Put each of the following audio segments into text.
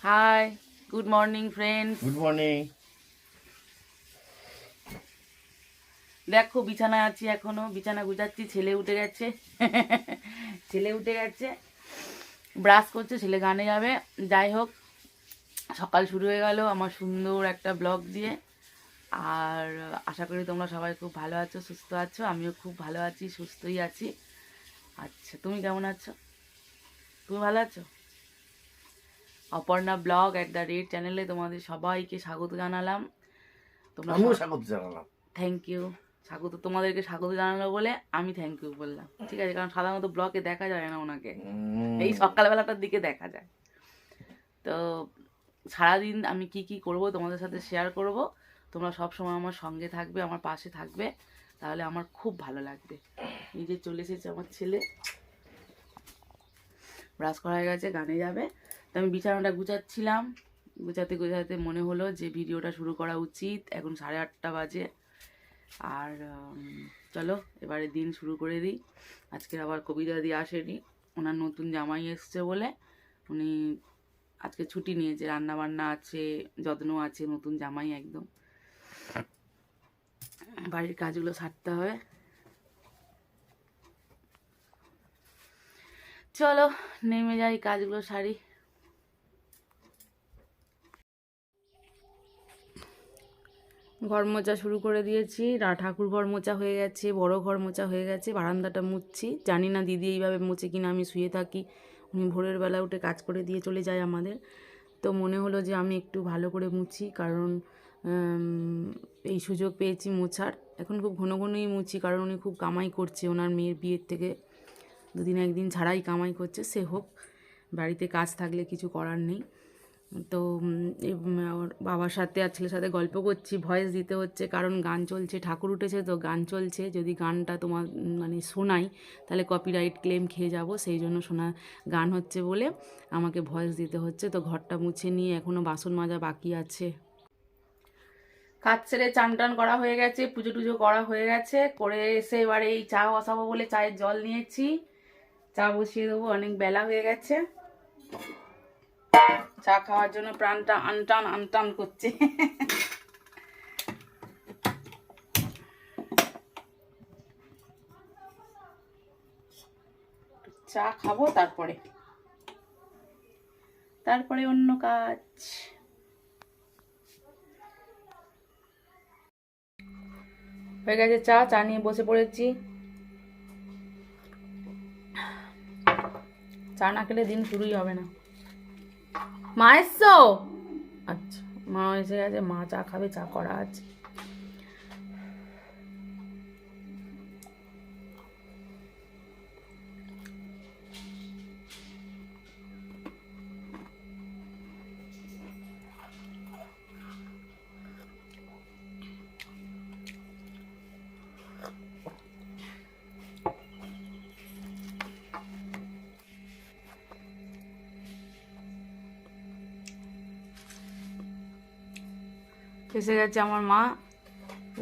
High, good morning friends. Good morning. দেখো বিছানায় আছি, এখনো বিছানা গুজাচ্ছি। ছেলে উঠে গেছে ছেলে উঠে গেছে, ব্রাশ করছে, ছেলে গানে যাবে। যাই হোক, সকাল শুরু হয়ে গেল আমার সুন্দর একটা ব্লগ দিয়ে। আর আশা করি তোমরা সবাই খুব ভালো আছো, সুস্থ আছো। আমিও খুব ভালো আছি, সুস্থই আছি। আচ্ছা, তুমি কেমন আছো? তুমি ভালো আছো? অপর্ণা ব্লগ @ চ্যানেলে তোমাদের সবাইকে স্বাগত জানালাম। তোমরা আমিও স্বাগত জানালাম। Thank you. তোমাদেরকে স্বাগত জানালো বলে আমি থ্যাংক ইউ বললাম, ঠিক আছে? কারণ সাধারণত ব্লগে দেখা যায় না ওনাকে, এই সকালবেলাটার দিকে দেখা যায়। তো সারাদিন আমি কি কি করব তোমাদের সাথে শেয়ার করব। তোমরা সব সময় আমার সঙ্গে থাকবে, আমার পাশে থাকবে, তাহলে আমার খুব ভালো লাগবে। এই যে চলে এসেছে আমার ছেলে, ব্রাশ করা হয়ে গেছে, গানে যাবে। তো আমি বিছানাটা গুছাচ্ছিলাম, গুছাতে গুছাতে মনে হলো যে ভিডিওটা শুরু করা উচিত। এখন 8:30 বাজে। আর চলো এবারে দিন শুরু করে দিই। আজকের আবার কবিতা দিয়ে আসেনি, ওনার নতুন জামাই এসছে বলে উনি আজকে ছুটি নিয়েছে। রান্না বান্না আছে, যত্ন আছে, নতুন জামাই একদম। বাড়ির কাজগুলো সারতে হবে। চলো নেমে যাই, কাজগুলো সারি। ঘর মোছা শুরু করে দিয়েছি। ঠাকুর ঘর মোছা হয়ে গেছে, বড় ঘর মোছা হয়ে গেছে, বারান্দাটা মুছছি। জানি না দিদি এইভাবে মুছে কিনা, আমি শুয়ে থাকি, উনি ভোরের বেলা উঠে কাজ করে দিয়ে চলে যায় আমাদের। তো মনে হলো যে আমি একটু ভালো করে মুছি, কারণ এই সুযোগ পেয়েছি মোছার। এখন খুব ঘন ঘনই মুছি, কারণ উনি খুব কামাই করছে। ওনার মেয়ের বিয়ের থেকে দুদিন একদিন ছাড়াই কামাই করছে। সে হোক, বাড়িতে কাজ থাকলে কিছু করার নেই। তো ওর বাবার সাথে আর ছেলের সাথে গল্প করছি, ভয়েস দিতে হচ্ছে, কারণ গান চলছে, ঠাকুর উঠেছে তো গান চলছে। যদি গানটা তোমার মানে শোনাই তাহলে কপিরাইট ক্লেম খেয়ে যাব, সেই জন্য গান হচ্ছে বলে আমাকে ভয়েস দিতে হচ্ছে। তো ঘরটা মুছে নিয়ে এখনও বাসন মাজা বাকি আছে। কাজ ছেড়ে চান টান করা হয়ে গেছে, পুজো টুজো করা হয়ে গেছে। করে এসে এবারে এই চা বসাবো বলে চায়ের জল নিয়েছি, চা বসিয়ে দেবো, অনেক বেলা হয়ে গেছে। চা খাওয়ার জন্য প্রাণটা আনটান আনটান করছে। চা খাবো, তারপরে অন্য কাজ। হয়ে গেছে চা, চা নিয়ে বসে পড়েছি। চা না খেলে দিন শুরুই হবে না। মা এসছো? আচ্ছা, মা এসে গেছে, মা চা খাবে, চা করা আছে। এসে গেছে আমার মা,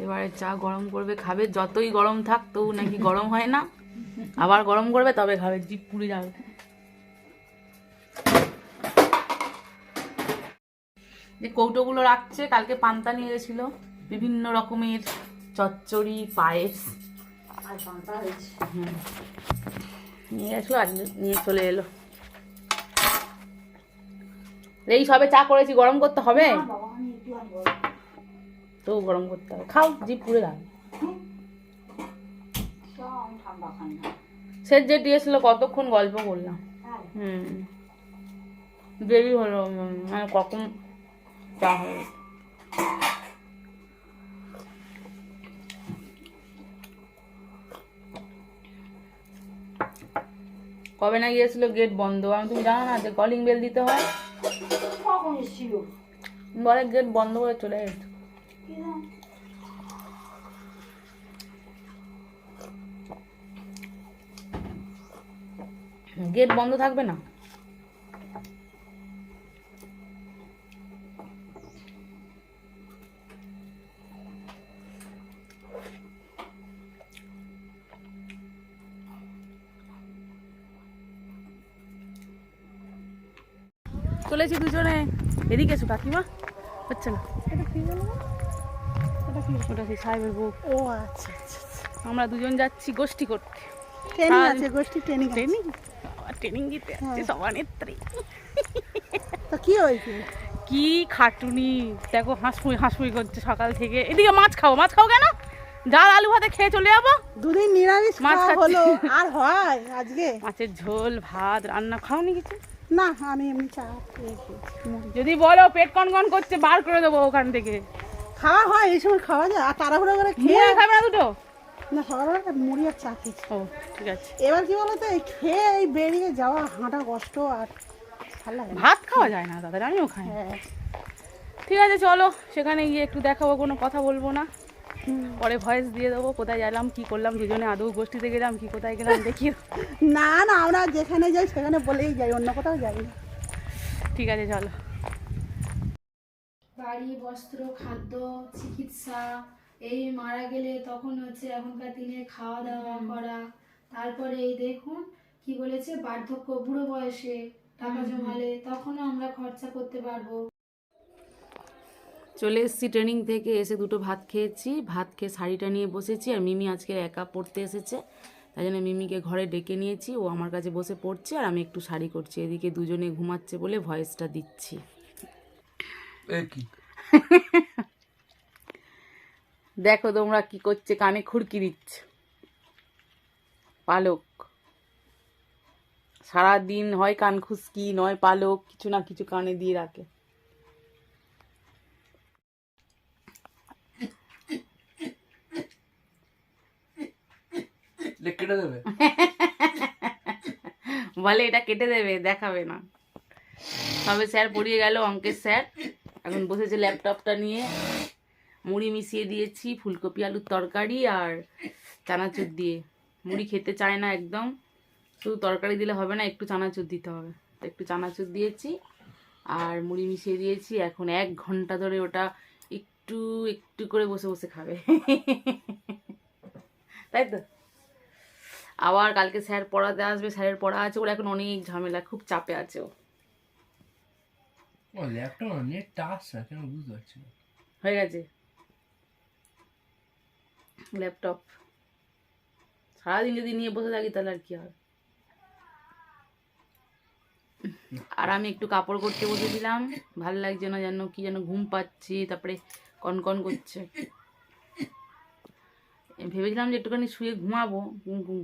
এবারে চা গরম করবে, খাবে। যতই গরম থাক তবু নাকি গরম হয় না, আবার গরম করবে তবে খাবে, জিভ পুড়ে যাবে। যে কৌটোগুলো রাখছে, কালকে পান্তা নিয়ে গেছিল, বিভিন্ন রকমের চচ্চড়ি, পায়েস নিয়ে গেছিলো, আজ নিয়ে চলে এলো। এই সবে চা করেছি, গরম করতে হবে তো, গরম করতে হবে। খাও, জিভ পুড়ে যাবে। সে যে দিয়েছিল কতক্ষণ গল্প করলাম। দেরি হলো, মানে কখন চা হলো। কবে না গিয়েছিল গেট বন্ধ, আমি তুমি জানো না যে কলিং বেল দিতে হয়? বলে গেট বন্ধ করে চলে গেছে। গেট বন্ধ থাকবে না? চলেছি দুজনে। এদিকে এসো কাকিমা, হচ্ছে না। ওটা সেই সাহেবের বউ। ও আচ্ছা আচ্ছা। আমরা দুজন যাচ্ছি গোষ্ঠী করতে। ট্রেনিং আছে, গোষ্ঠী ট্রেনিং আছে। ট্রেনিং দিতে যাচ্ছি সভানেত্রী। তো কি হয়েছে? কি খাটুনি দেখো, হাঁসফুই হাঁসফুই করছে সকাল থেকে। এদিকে মাছ খাও, মাছ খাও কেন? ডাল আলু ভাতে খেয়ে চলে যাবো। দুদিন নিরামিষ মাছ খাওয়া খাচ্ছি। হলো, আর হয় আজকে? মাছের ঝোল ভাত রান্না খাওনি কিছু? না, আমি এমনি চা খেয়ে খেয়েছি, মুড়ি। যদি বলো পেট কনকন করছে বার করে দেবো ওখান থেকে। খাওয়া হয় এই সময়, খাওয়া যায়। আর তাড়াহুড়ো করে খেয়ে মুড়ি খাবে না দুটো? না, সকালবেলা মুড়ি আর চা খেয়েছি। ও ঠিক আছে। এবার কি বলতো, এই খেয়ে এই বেরিয়ে যাওয়া, হাঁটা কষ্ট, আর ভালো লাগে না। ভাত খাওয়া যায় না দাদা, আমিও খাই। হ্যাঁ। ঠিক আছে চলো, সেখানে গিয়ে একটু দেখাবো, কোনো কথা বলবো না। পরে ভয়েস দিয়ে দেবো কোথায় গেলাম কি করলাম, দুজনে আদৌ গোষ্ঠীতে গেলাম কি কোথায় গেলাম দেখি। না না, আমরা যেখানে যাই সেখানে বলেই যাই, অন্য কোথাও যাই না। ঠিক আছে চলো। বাড়ি, বস্ত্র, খাদ্য, চিকিৎসা, এই মারা গেলে তখন হচ্ছে এখনকার দিনে খাওয়া দাওয়া করা, তারপরে এই দেখুন কি বলেছে, বার্ধক্য, বুড়ো বয়সে টাকা জমালে তখনও আমরা খরচা করতে পারবো। চলে এসেছি ট্রেনিং থেকে, এসে দুটো ভাত খেয়েছি। ভাত খেয়ে শাড়িটা নিয়ে বসেছি, আর মিমি আজকে একা পড়তে এসেছে, তাই জন্য মিমিকে ঘরে ডেকে নিয়েছি। ও আমার কাছে বসে পড়ছে আর আমি একটু শাড়ি করছি। এদিকে দুজনে ঘুমাচ্ছে বলে ভয়েসটা দিচ্ছি। দেখো তোমরা কি করছে, কানে খুরকি দিচ্ছে পালক। সারাদিন হয় কান খুশকি নয় পালক, কিছু না কিছু কানে দিয়ে রাখে। কেটে দেবে বলে এটা কেটে দেবে, দেখাবে না। তবে স্যার পড়িয়ে গেল, অঙ্কের স্যার। এখন বসেছে ল্যাপটপটা নিয়ে। মুড়ি মিশিয়ে দিয়েছি, ফুলকপি আলুর তরকারি আর চানাচুর দিয়ে। মুড়ি খেতে চায় না একদম, শুধু তরকারি দিলে হবে না, একটু চানাচুর দিতে হবে। তো একটু চানাচুর দিয়েছি আর মুড়ি মিশিয়ে দিয়েছি। এখন 1 ঘন্টা ধরে ওটা একটু একটু করে বসে বসে খাবে। তাই তো। আবার কালকে স্যার পড়াতে আসবে, স্যারের পড়া আছে, ওর এখন অনেক ঝামেলা, খুব চাপে আছে ও। ল্যাপটপ নেট টাচ না কেন বুঝতে পারছি না। হয়ে গেছে ল্যাপটপ। সারাদিন যদি নিয়ে বসে থাকি তাহলে আর কি হবে। আর আমি একটু কাপড় করতে বসেছিলাম, ভাল লাগছে না যেন, কি যেন ঘুম পাচ্ছি, তারপরে কনকন করছে। ভেবেছিলাম যে একটুখানি শুয়ে ঘুমাবো,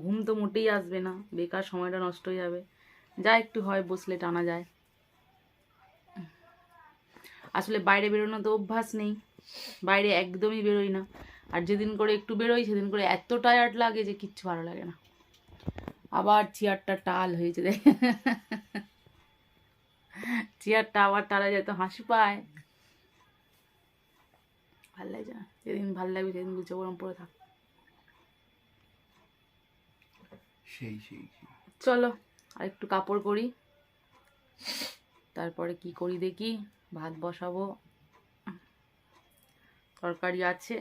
ঘুম তো মোটেই আসবে না, বেকার সময়টা নষ্ট হয়ে যাবে। যা একটু হয় বসলে টানা যায়। আসলে বাইরে বেরোনো তো অভ্যাস নেই, বাইরে একদমই বেরোই না। আর যেদিন করে একটু বেরোই সেদিন করে এত টায়ার্ড লাগে যে কিচ্ছু ভালো লাগে না। আবার চেয়ারটা টাল হয়েছে, দেখ চেয়ারটা আবার টালা যায় তো হাসি পায়। ভাল লাগছে না, যেদিন ভাল লাগবে সেদিন বুঝে গরম পড়ে থাক। সেই সেই চলো আর একটু কাপড় করি, তারপরে কি করি দেখি। ভাত বসাবো, তরকারি আছে।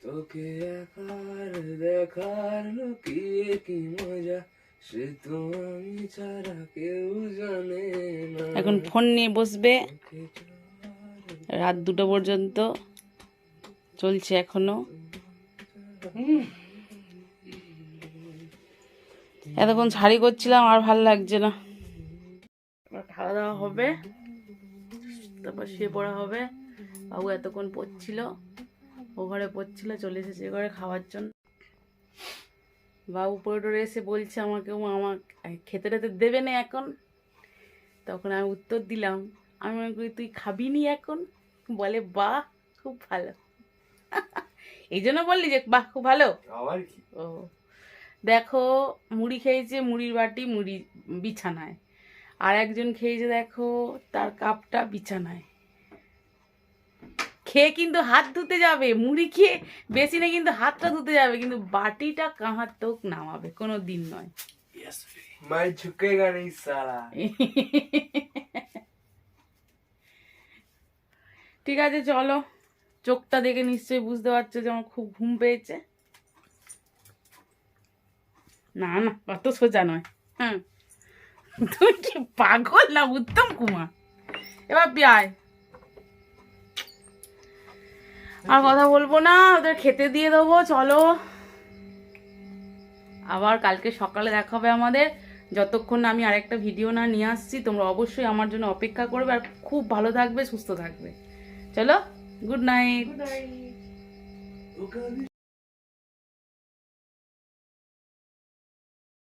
তোকে একার দেখার লুকিয়ে কি মজা, সে তো আমি ছাড়া কেউ জানে না। এখন ফোন নিয়ে বসবে রাত 2টা পর্যন্ত, চলছে এখনো। এতক্ষণ শাড়ি করছিলাম, আর ভাল লাগছে না। খাওয়া দাওয়া হবে, তারপর শুয়ে পড়া হবে। বাবু এতক্ষণ পড়ছিল, ও ঘরে পড়ছিল, চলে এসেছে ঘরে খাওয়ার জন্য। বাবু পড়ে টরে এসে বলছে আমাকে, ও আমার খেতে টেতে দেবে না এখন। তখন আমি উত্তর দিলাম, আমি মনে করি তুই খাবি নি এখন। বলে বাহ খুব ভালো। এই জন্য বললি যে বাহ খুব ভালো। আবার কি? ও দেখো, মুড়ি খেয়েছে, মুড়ির বাটি মুড়ি বিছানায়। আর একজন খেয়েছে দেখো, তার কাপটা বিছানায়। খেয়ে কিন্তু হাত ধুতে যাবে, মুড়ি খেয়ে বেসিনে কিন্তু হাতটা ধুতে যাবে, কিন্তু বাটিটা কাহার তোক নামাবে, কোনো দিন নয়। मैं झुकेगा नहीं साला। ঠিক আছে চলো, চোখটা দেখে নিশ্চয়ই বুঝতে পারছো যে আমার খুব ঘুম পেয়েছে। না না অত সোজা নয়। হ্যাঁ তুই কি পাগল না উত্তম কুমার? এবার পিয়ায় আর কথা বলবো না, ওদের খেতে দিয়ে দেবো। চলো আবার কালকে সকালে দেখা হবে আমাদের। যতক্ষণ না আমি আরেকটা ভিডিও না নিয়ে আসছি, তোমরা অবশ্যই আমার জন্য অপেক্ষা করবে আর খুব ভালো থাকবে, সুস্থ থাকবে। চলো, গুড নাইট।